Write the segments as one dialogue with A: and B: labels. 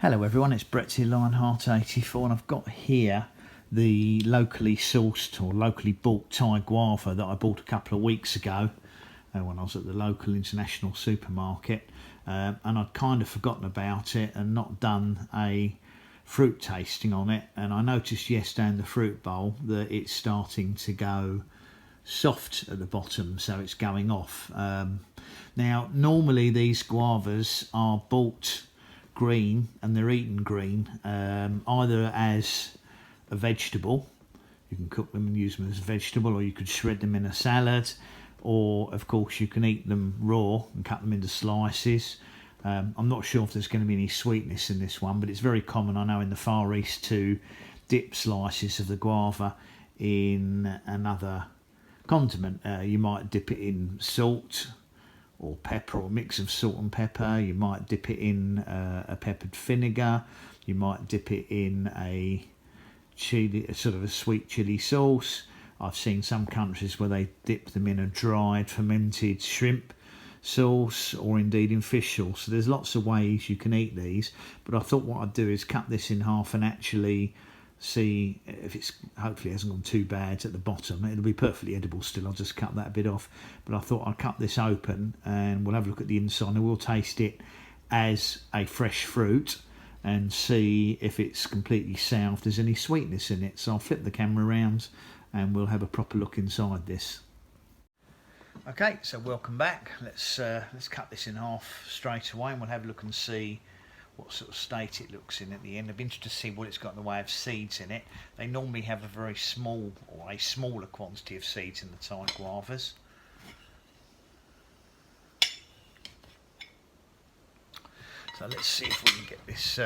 A: Hello everyone, it's Brett here, Lionheart84, and I've got here the locally sourced or locally bought Thai guava that I bought a couple of weeks ago when I was at the local international supermarket, and I'd kind of forgotten about it and not done a fruit tasting on it, and I noticed yesterday in the fruit bowl that it's starting to go soft at the bottom, so it's going off. Now normally these guavas are bought green and they're eaten green, either as a vegetable, you can cook them and use them as a vegetable, or you could shred them in a salad, or of course you can eat them raw and cut them into slices. I'm not sure if there's going to be any sweetness in this one, but it's very common, I know, in the Far East to dip slices of the guava in another condiment. You might dip it in salt or pepper, or a mix of salt and pepper. You might dip it in a peppered vinegar. You might dip it in a chili, sort of a sweet chili sauce. I've seen some countries where they dip them in a dried fermented shrimp sauce, or indeed in fish sauce. So there's lots of ways you can eat these, but I thought what I'd do is cut this in half and actually see if it's, hopefully it hasn't gone too bad at the bottom. It'll be perfectly edible still, I'll just cut that bit off, but I thought I'd cut this open and we'll have a look at the inside and we'll taste it as a fresh fruit and see if it's completely sour, if there's any sweetness in it. So I'll flip the camera around and we'll have a proper look inside this. Okay, so welcome back. Let's cut this in half straight away and we'll have a look and see what sort of state it looks in at the end. I'd be interested to see what it's got in the way of seeds in it. They normally have a very small, or a smaller quantity of seeds in the Thai guavas. So let's see if we can get this.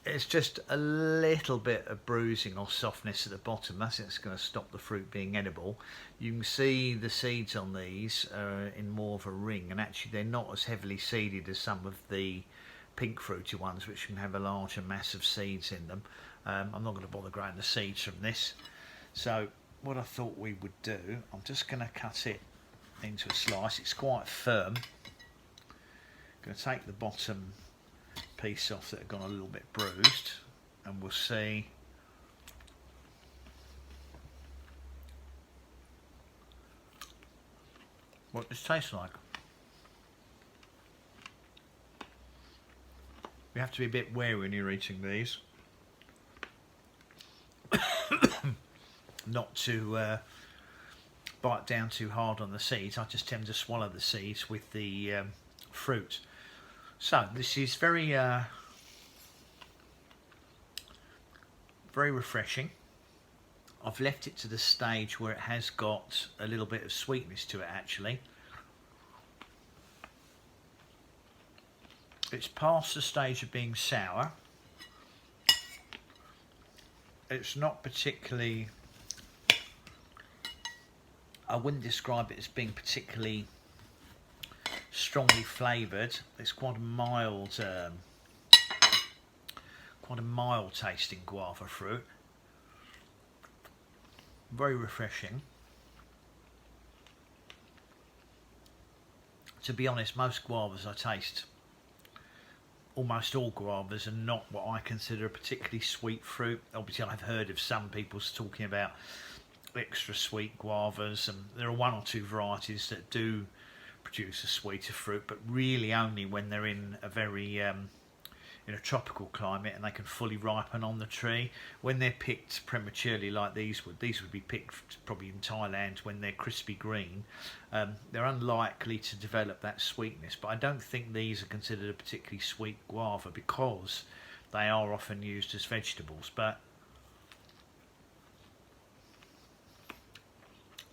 A: It's just a little bit of bruising or softness at the bottom. That's going to stop the fruit being edible. You can see the seeds on these are in more of a ring, and actually they're not as heavily seeded as some of the pink fruity ones, which can have a larger mass of seeds in them. I'm not going to bother growing the seeds from this. So what I thought we would do, I'm just going to cut it into a slice. It's quite firm. I'm going to take the bottom piece off that had gone a little bit bruised, and we'll see what this tastes like. You have to be a bit wary when you're eating these, not to bite down too hard on the seeds. I just tend to swallow the seeds with the fruit. So this is very refreshing. I've left it to the stage where it has got a little bit of sweetness to it actually. It's past the stage of being sour. It's not particularly, I wouldn't describe it as being particularly strongly flavoured. It's quite a mild tasting guava fruit. Very refreshing. To be honest, most guavas I taste, almost all guavas, are not what I consider a particularly sweet fruit. Obviously I've heard of some people talking about extra sweet guavas, and there are one or two varieties that do produce a sweeter fruit, but really only when they're in a very in a tropical climate and they can fully ripen on the tree. When they're picked prematurely like these would be picked probably in Thailand when they're crispy green, they're unlikely to develop that sweetness. But I don't think these are considered a particularly sweet guava because they are often used as vegetables. But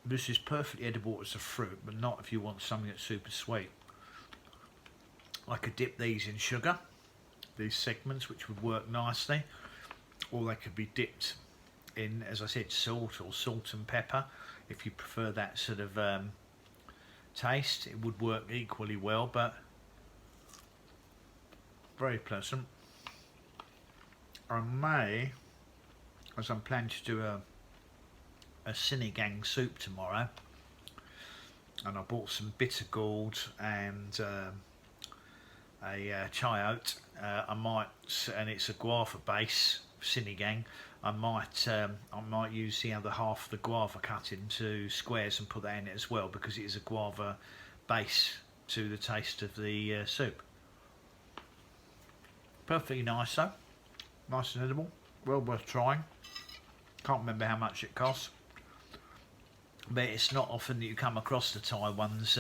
A: this is perfectly edible as a fruit, but not if you want something that's super sweet. I could dip these in sugar, these segments, which would work nicely, or they could be dipped in, as I said, salt or salt and pepper. If you prefer that sort of taste, it would work equally well, but very pleasant. I may, as I'm planning to do a sinigang soup tomorrow, and I bought some bitter gourd and a chai oat, I might, and it's a guava base sinigang. I might use the other half of the guava cut into squares and put that in it as well, because it is a guava base to the taste of the soup. Perfectly nice though, nice and edible, well worth trying. Can't remember how much it costs, but it's not often that you come across the Thai ones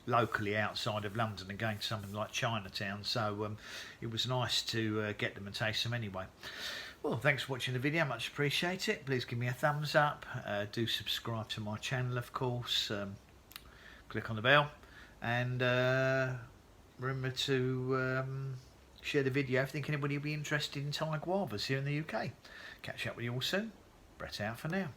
A: locally outside of London and going to something like Chinatown, so it was nice to get them and taste them anyway. Well, thanks for watching the video, much appreciate it. Please give me a thumbs up, do subscribe to my channel of course, click on the bell, and remember to share the video if you think anybody will be interested in Thai guavas here in the UK. Catch up with you all soon. Brett out for now.